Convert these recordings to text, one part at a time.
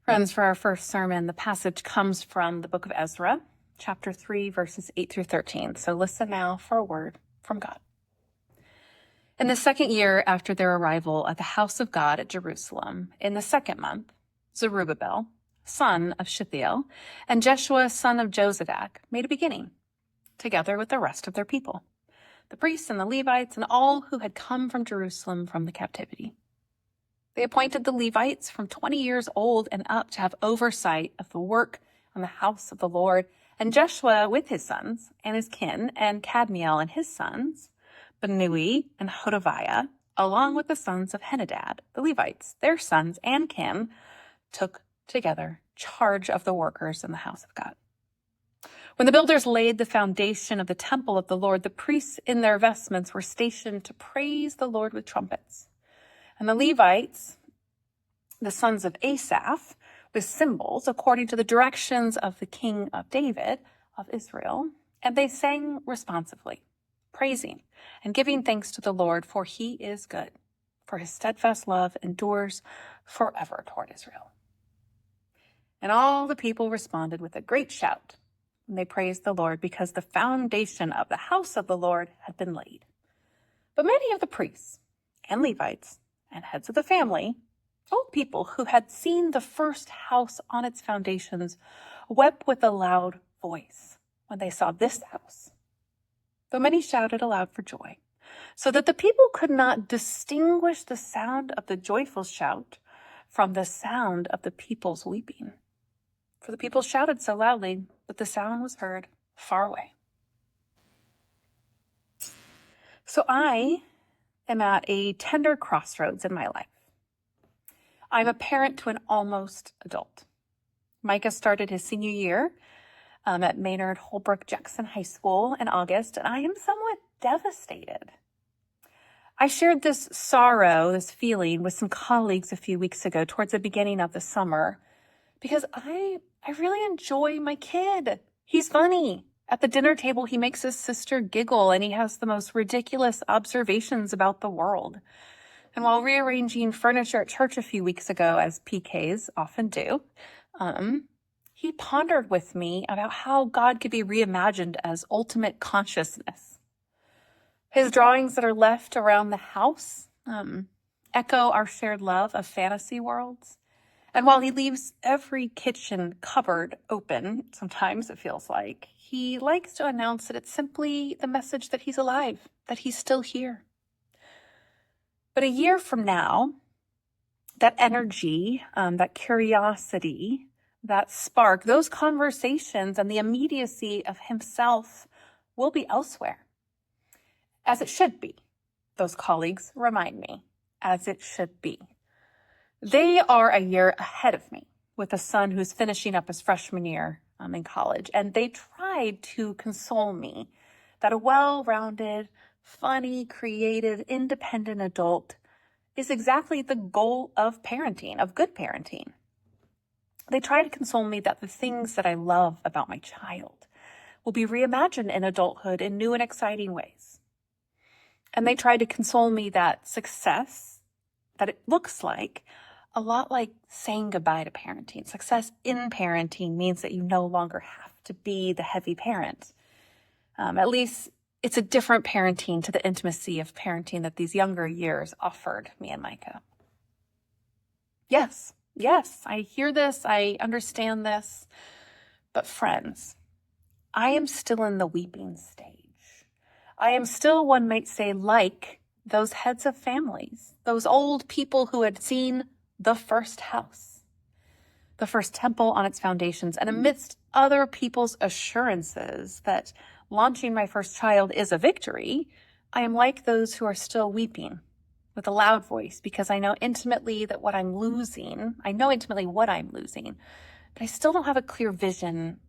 Friends, for our first sermon, the passage comes from the book of Ezra, chapter 3, verses 8 through 13. So listen now for a word from God. In the second year after their arrival at the house of God at Jerusalem, in the second month, Zerubbabel, son of Shealtiel, and Jeshua, son of Jozadak, made a beginning, together with the rest of their people, the priests and the Levites, and all who had come from Jerusalem from the captivity. They appointed the Levites from 20 years old and up to have oversight of the work on the house of the Lord, and Jeshua with his sons and his kin, and Kadmiel and his sons, Benui and Hodaviah, along with the sons of Henadad, the Levites, their sons and kin, took together charge of the workers in the house of God. When the builders laid the foundation of the temple of the Lord, the priests in their vestments were stationed to praise the Lord with trumpets. And the Levites, the sons of Asaph, with cymbals, according to the directions of the king of David of Israel, and they sang responsively, praising and giving thanks to the Lord, for he is good, for his steadfast love endures forever toward Israel. And all the people responded with a great shout, and they praised the Lord because the foundation of the house of the Lord had been laid. But many of the priests and Levites and heads of the family, old people who had seen the first house on its foundations, wept with a loud voice when they saw this house, though many shouted aloud for joy, so that the people could not distinguish the sound of the joyful shout from the sound of the people's weeping. For the people shouted so loudly that the sound was heard far away. So I am at a tender crossroads in my life. I'm a parent to an almost adult. Micah started his senior year at Maynard Holbrook Jackson High School in August, and I am somewhat devastated. I shared this sorrow, this feeling, with some colleagues a few weeks ago towards the beginning of the summer because I really enjoy my kid. He's funny. At the dinner table, he makes his sister giggle, and he has the most ridiculous observations about the world. And while rearranging furniture at church a few weeks ago, as PKs often do, he pondered with me about how God could be reimagined as ultimate consciousness. His drawings that are left around the house echo our shared love of fantasy worlds. And while he leaves every kitchen cupboard open, sometimes it feels like, he likes to announce that it's simply the message that he's alive, that he's still here. But a year from now, that energy, that curiosity, that spark, those conversations and the immediacy of himself will be elsewhere. As it should be, those colleagues remind me, as it should be. They are a year ahead of me with a son who's finishing up his freshman year in college, and they tried to console me that a well-rounded, funny, creative, independent adult is exactly the goal of parenting, of good parenting. They try to console me that the things that I love about my child will be reimagined in adulthood in new and exciting ways. And they try to console me that success, that it looks like a lot like saying goodbye to parenting. Success in parenting means that you no longer have to be the heavy parent. At least it's a different parenting to the intimacy of parenting that these younger years offered me and Micah. Yes, I hear this, I understand this, but friends, I am still in the weeping stage. I am still, one might say, like those heads of families, those old people who had seen the first house, the first temple on its foundations, and amidst other people's assurances that launching my first child is a victory, I am like those who are still weeping with a loud voice because I know intimately what I'm losing, but I still don't have a clear vision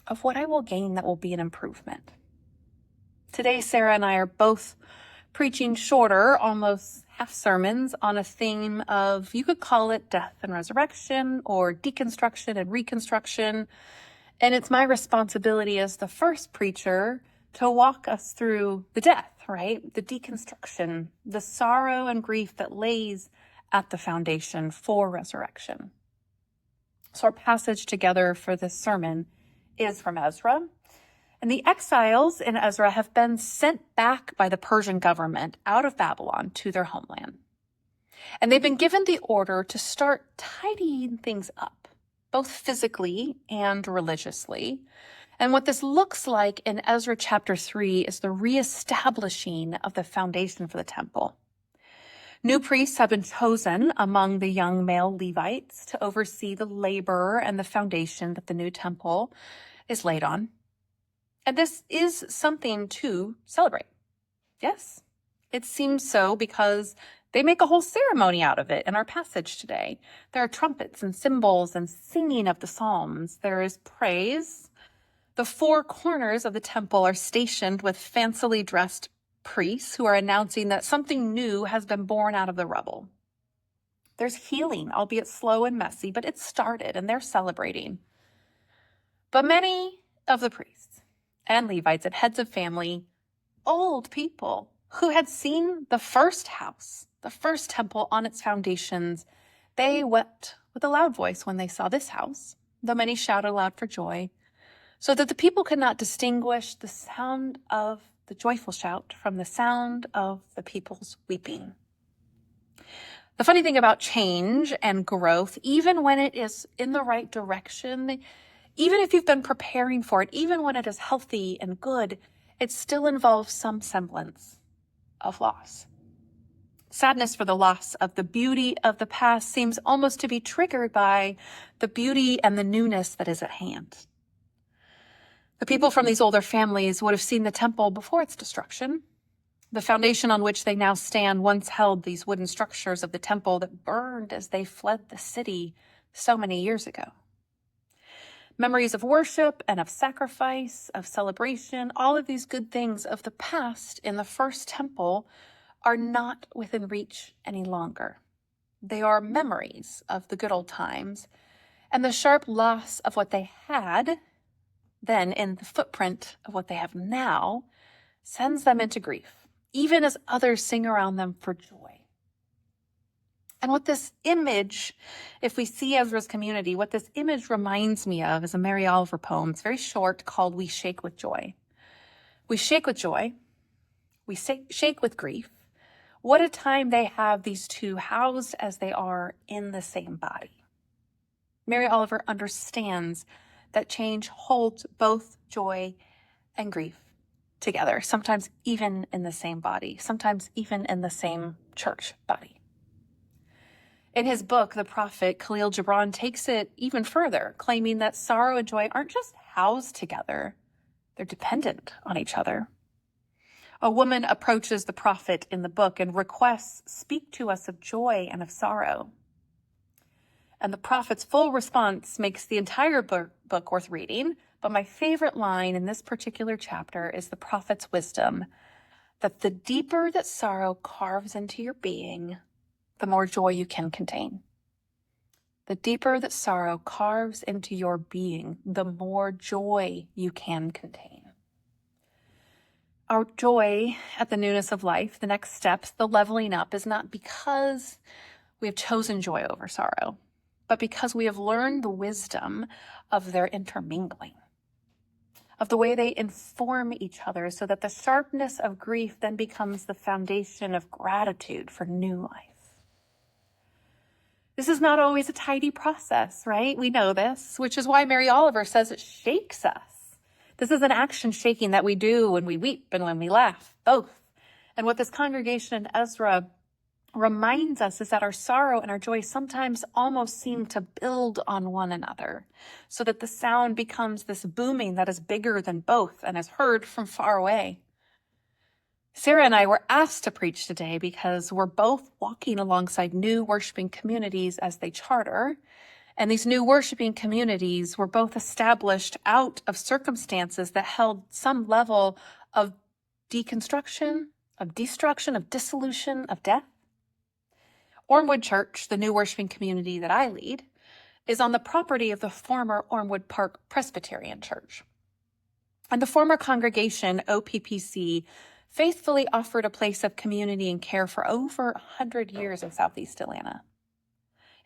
of what I will gain that will be an improvement. Today, Sarah and I are both preaching shorter, almost half sermons on a theme of, you could call it death and resurrection or deconstruction and reconstruction. And it's my responsibility as the first preacher to walk us through the death, right? The deconstruction, the sorrow and grief that lays at the foundation for resurrection. So our passage together for this sermon is from Ezra. And the exiles in Ezra have been sent back by the Persian government out of Babylon to their homeland. And they've been given the order to start tidying things up, both physically and religiously. And what this looks like in Ezra chapter 3 is the reestablishing of the foundation for the temple. New priests have been chosen among the young male Levites to oversee the labor and the foundation that the new temple is laid on. And this is something to celebrate. Yes, it seems so because they make a whole ceremony out of it in our passage today. There are trumpets and cymbals and singing of the psalms. There is praise. The four corners of the temple are stationed with fancily dressed priests who are announcing that something new has been born out of the rubble. There's healing, albeit slow and messy, but it started and they're celebrating. But many of the priests and Levites and heads of family, old people who had seen the first house, the first temple on its foundations, they wept with a loud voice when they saw this house, though many shouted aloud for joy, so that the people could not distinguish the sound of the joyful shout from the sound of the people's weeping. The funny thing about change and growth, even when it is in the right direction, even if you've been preparing for it, even when it is healthy and good, it still involves some semblance of loss. Sadness for the loss of the beauty of the past seems almost to be triggered by the beauty and the newness that is at hand. The people from these older families would have seen the temple before its destruction. The foundation on which they now stand once held these wooden structures of the temple that burned as they fled the city so many years ago. Memories of worship and of sacrifice, of celebration, all of these good things of the past in the first temple are not within reach any longer. They are memories of the good old times, and the sharp loss of what they had then in the footprint of what they have now sends them into grief, even as others sing around them for joy. And what this image, if we see Ezra's community, what this image reminds me of is a Mary Oliver poem. It's very short, called We Shake with Joy. We shake with joy. We shake with grief. What a time they have, these two, housed as they are in the same body. Mary Oliver understands that change holds both joy and grief together, sometimes even in the same body, sometimes even in the same church body. In his book, the prophet Khalil Gibran takes it even further, claiming that sorrow and joy aren't just housed together, they're dependent on each other. A woman approaches the prophet in the book and requests, "Speak to us of joy and of sorrow." And the prophet's full response makes the entire book worth reading. But my favorite line in this particular chapter is the prophet's wisdom that the deeper that sorrow carves into your being, the more joy you can contain. The deeper that sorrow carves into your being, the more joy you can contain. Our joy at the newness of life, the next steps, the leveling up, is not because we have chosen joy over sorrow, but because we have learned the wisdom of their intermingling, of the way they inform each other so that the sharpness of grief then becomes the foundation of gratitude for new life. This is not always a tidy process, right? We know this, which is why Mary Oliver says it shakes us. This is an action shaking that we do when we weep and when we laugh, both. And what this congregation in Ezra reminds us is that our sorrow and our joy sometimes almost seem to build on one another, so that the sound becomes this booming that is bigger than both and is heard from far away. Sarah and I were asked to preach today because we're both walking alongside new worshiping communities as they charter. And these new worshiping communities were both established out of circumstances that held some level of deconstruction, of destruction, of dissolution, of death. Ormwood Church, the new worshiping community that I lead, is on the property of the former Ormwood Park Presbyterian Church. And the former congregation, OPPC, faithfully offered a place of community and care for over 100 years in Southeast Atlanta.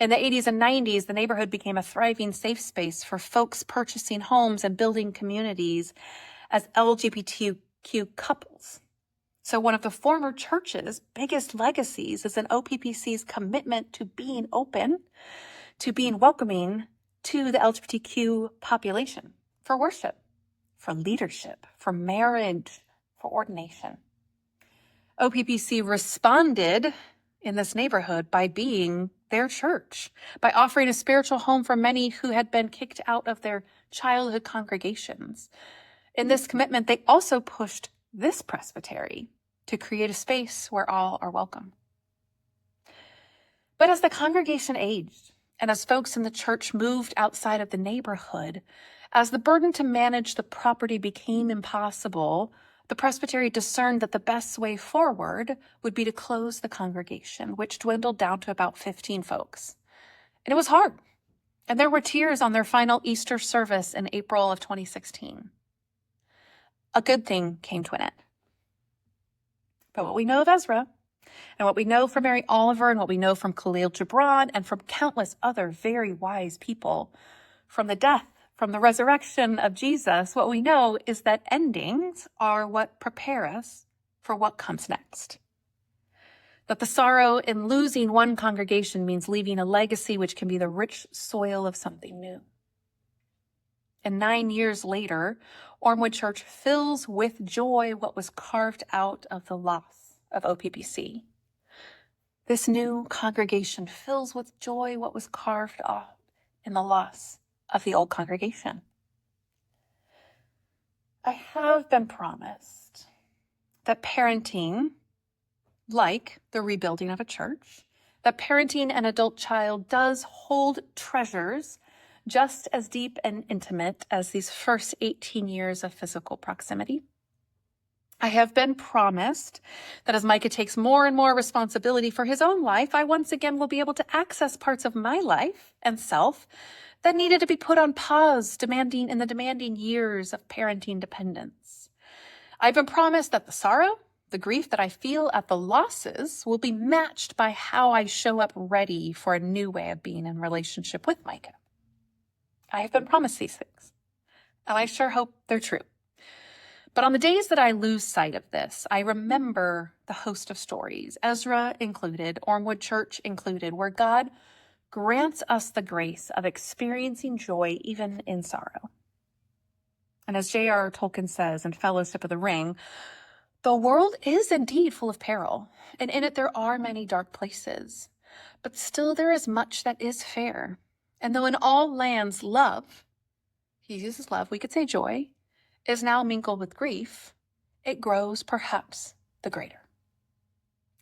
In the 80s and 90s, the neighborhood became a thriving safe space for folks purchasing homes and building communities as LGBTQ couples. So one of the former church's biggest legacies is an OPPC's commitment to being open, to being welcoming to the LGBTQ population for worship, for leadership, for marriage, for ordination. OPPC responded in this neighborhood by being their church, by offering a spiritual home for many who had been kicked out of their childhood congregations. In this commitment, they also pushed this presbytery to create a space where all are welcome. But as the congregation aged, and as folks in the church moved outside of the neighborhood, as the burden to manage the property became impossible, the presbytery discerned that the best way forward would be to close the congregation, which dwindled down to about 15 folks. And it was hard. And there were tears on their final Easter service in April of 2016. A good thing came to an end. But what we know of Ezra, and what we know from Mary Oliver, and what we know from Khalil Gibran, and from countless other very wise people, from the death, from the resurrection of Jesus, what we know is that endings are what prepare us for what comes next. That the sorrow in losing one congregation means leaving a legacy which can be the rich soil of something new. And 9 years later, Ormwood Church fills with joy what was carved out of the loss of OPPC. This new congregation fills with joy what was carved off in the loss of the old congregation. I have been promised that parenting, like the rebuilding of a church, that parenting an adult child does hold treasures just as deep and intimate as these first 18 years of physical proximity. I have been promised that as Micah takes more and more responsibility for his own life, I once again will be able to access parts of my life and self that needed to be put on pause in the demanding years of parenting dependence. I've been promised that the sorrow, the grief that I feel at the losses will be matched by how I show up ready for a new way of being in relationship with Micah. I have been promised these things, and I sure hope they're true. But on the days that I lose sight of this, I remember the host of stories, Ezra included, Ormwood Church included, where God grants us the grace of experiencing joy even in sorrow. And as J.R.R. Tolkien says in Fellowship of the Ring, the world is indeed full of peril, and in it there are many dark places. But still there is much that is fair. And though in all lands love, he uses love, we could say joy, is now mingled with grief, it grows perhaps the greater.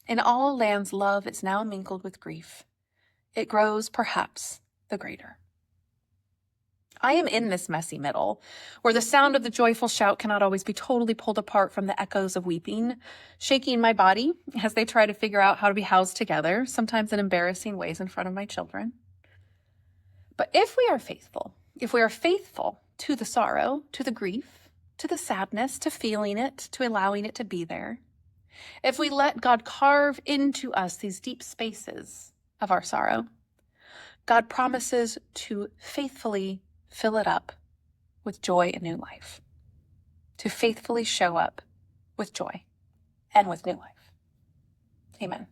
In all lands love is now mingled with grief, it grows perhaps the greater. I am in this messy middle, where the sound of the joyful shout cannot always be totally pulled apart from the echoes of weeping, shaking my body as they try to figure out how to be housed together, sometimes in embarrassing ways in front of my children. But if we are faithful to the sorrow, to the grief, to the sadness, to feeling it, to allowing it to be there, if we let God carve into us these deep spaces of our sorrow, God promises to faithfully fill it up with joy and new life, to faithfully show up with joy and with new life. Amen.